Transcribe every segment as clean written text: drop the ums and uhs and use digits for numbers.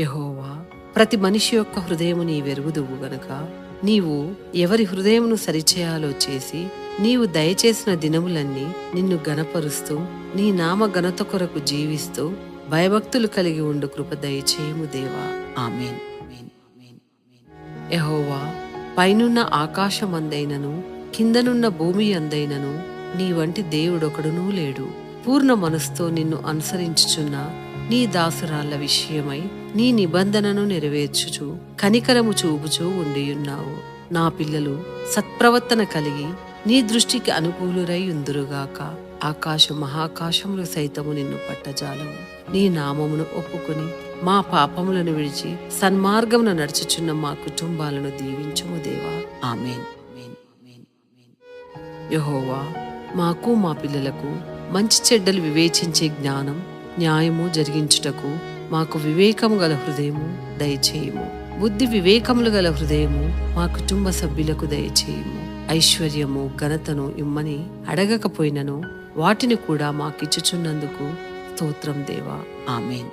యెహోవా, ప్రతి మనిషి యొక్క హృదయము నీవెరుగుదువు గనుక నీవు ఎవరి హృదయమును సరిచేయాలో చేసి నీవు దయచేసిన దినములన్నీ నిన్ను గనపరుస్తూ నీ నామ ఘనత కొరకు జీవిస్తూ భయభక్తులు కలిగి ఉండు కృప దయచేయము దేవా. ఆమేన్. యెహోవా, పైనున్న ఆకాశమందైనను కిందనున్న భూమి అందైనను నీ వంటి దేవుడొకడునూ లేడు. పూర్ణ మనసుతో నిన్ను అనుసరించుచున్న నీ దాసురాళ్ల విషయమై నీ నిబంధనను నెరవేర్చుచు కనికరము చూపుచూ ఉండియున్నావు. నా పిల్లలు సత్ప్రవర్తన కలిగి నీ దృష్టికి అనుకూలురై ఉందురుగాక. ఆకాశం మహాకాశములు సైతము నిన్ను పట్టజాలము. నీ నామమును ఒప్పుకొని మా పాపములను విడిచి సన్మార్గమున నడుచుచున్న మా కుటుంబాలను దీవించుము దేవా. ఆమేన్. యెహోవా, మాకు మా పిల్లలకు మంచి చెడ్డలు వివేచించే జ్ఞానం, న్యాయము జరిగించుటకు మాకు వివేకము గల హృదయము దయచేయము. బుద్ధి వివేకములు గల హృదయము మా కుటుంబ సభ్యులకు దయచేయము. ఐశ్వర్యము ఘనతను ఇమ్మని అడగకపోయినను వాటిని కూడా మాకిచ్చుచున్నందుకు స్తోత్రం దేవా. ఆమేన్.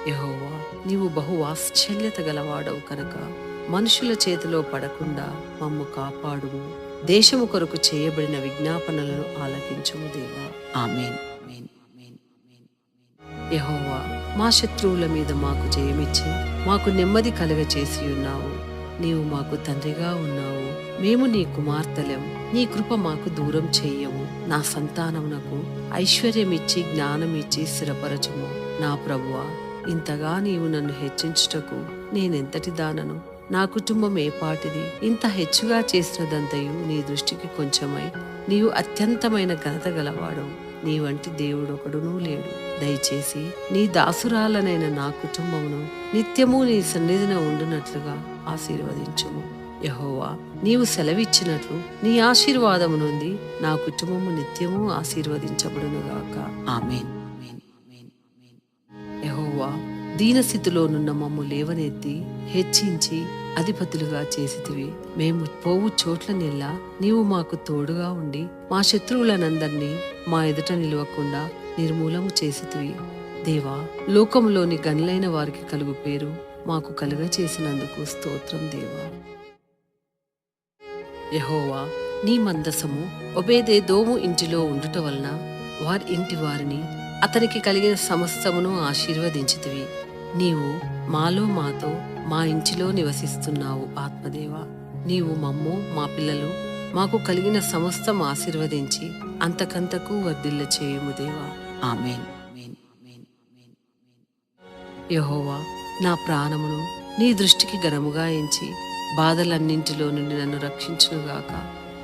యెహోవా, నీవు బహు వాత్సల్యత గలవాడవు కనుక మనుషుల చేతిలో పడకుండా మమ్ము కాపాడుము. దేశము కొరకు చేయబడిన విజ్ఞాపనలను ఆలకించుము దేవా. ఆమేన్. యెహోవా, మా శత్రువుల మీద మాకు జయమిచ్చి మాకు నెమ్మది కలుగచేసి ఉన్నావు. నీవు మాకు తండ్రిగా ఉన్నావు. మేము నీ కుమార్తెలం. నీ కృప మాకు దూరం చెయ్యము. నా సంతానమునకు ఐశ్వర్యమిచ్చి జ్ఞానమిచ్చి స్థిరపరచుము. నా ప్రభువా, ఇంతగా నీవు నన్ను హెచ్చించుటకు నేనెంతటి దానను? నా కుటుంబం ఏపాటిది? ఇంత హెచ్చుగా చేసినదంతయు నీ దృష్టికి కొంచెమై నీవు అత్యంతమైన ఘనత గలవాడవు. నీ వంటి దేవుడొకడునూ లేడు. దయచేసి నీ దాసురాలనైన నా కుటుంబమును నిత్యము నీ సన్నిధిన ఉండునట్లుగా ఆశీర్వదించుము. యెహోవా, నీవు సెలవిచ్చినట్లు నీ ఆశీర్వాదము నుండి నా కుటుంబము నిత్యము ఆశీర్వదించబడునుగాక. ఆమేన్. యెహోవా, దీనస్థితిలోనున్న మమ్ము లేవనెత్తి హెచ్చించి అధిపతులుగా చేసితివి. మేము పోవు చోట్లనెల్లా నీవు మాకు తోడుగా ఉండి మా శత్రువులనందరినీ మా ఎదుట నిలవకుండా నిర్మూలము చేసితివి. దేవా, లోకములోని గనులైన వారికి కలుగు పేరు మాకు కలుగ చేసినందుకు స్తోత్రం దేవా. యెహోవా, నీ మందసము ఒబేదెదోము ఇంటిలో ఉండుట వలన వారి ఇంటి వారిని అతనికి కలిగిన సమస్తమును ఆశీర్వదించితివి. నీవు మాలో మాతో మా ఇంటిలో నివసిస్తున్నావు ఆత్మదేవా. నీవు మమ్ము మా పిల్లలు మాకు కలిగిన సమస్తం ఆశీర్వదించి అంతకంతకు వర్ధిల్ల చేయుము దేవా. ఆమేన్. యెహోవా, నా ప్రాణమును నీ దృష్టికి ఘనముగా ఎంచి బాధలన్నింటిలో నుండి నన్ను రక్షించునుగాక.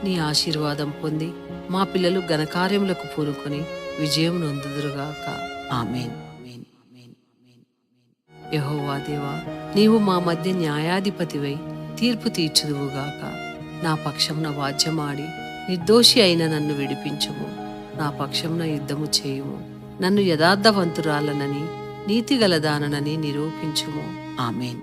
నీ ఆశీర్వాదం పొంది మా పిల్లలు ఘనకార్యములకు పూనుకొని విజయం నొందుదురుగాక. ఆమేన్. యెహోవా దేవా, నీవు మా మధ్య న్యాయాధిపతివై తీర్పు తీర్చుదువుగాక. నా పక్షమున వాద్యమాడి నిర్దోషి అయిన నన్ను విడిపించుము. నా పక్షమున యుద్ధము చేయుము. నన్ను యథార్థవంతురాలనని నీతిగలదానని నిరూపించుము. ఆమేన్.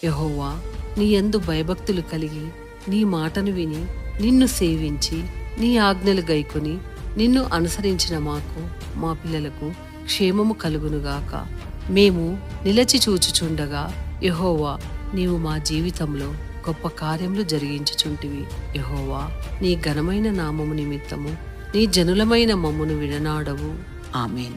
యెహోవా, నీ యందు భయభక్తులు కలిగి నీ మాటను విని నిన్ను సేవించి నీ ఆజ్ఞలు గైకొని నిన్ను అనుసరించిన మాకు మా పిల్లలకు క్షేమము కలుగునుగాక. మేము నిలచి చూచుచుండగా యెహోవా, నీవు మా జీవితంలో గొప్ప కార్యములు జరిగించుచుంటివి. యెహోవా, నీ ఘనమైన నామము నిమిత్తము నీ జనులమైన మమ్మును విడనాడవు. ఆమేన్.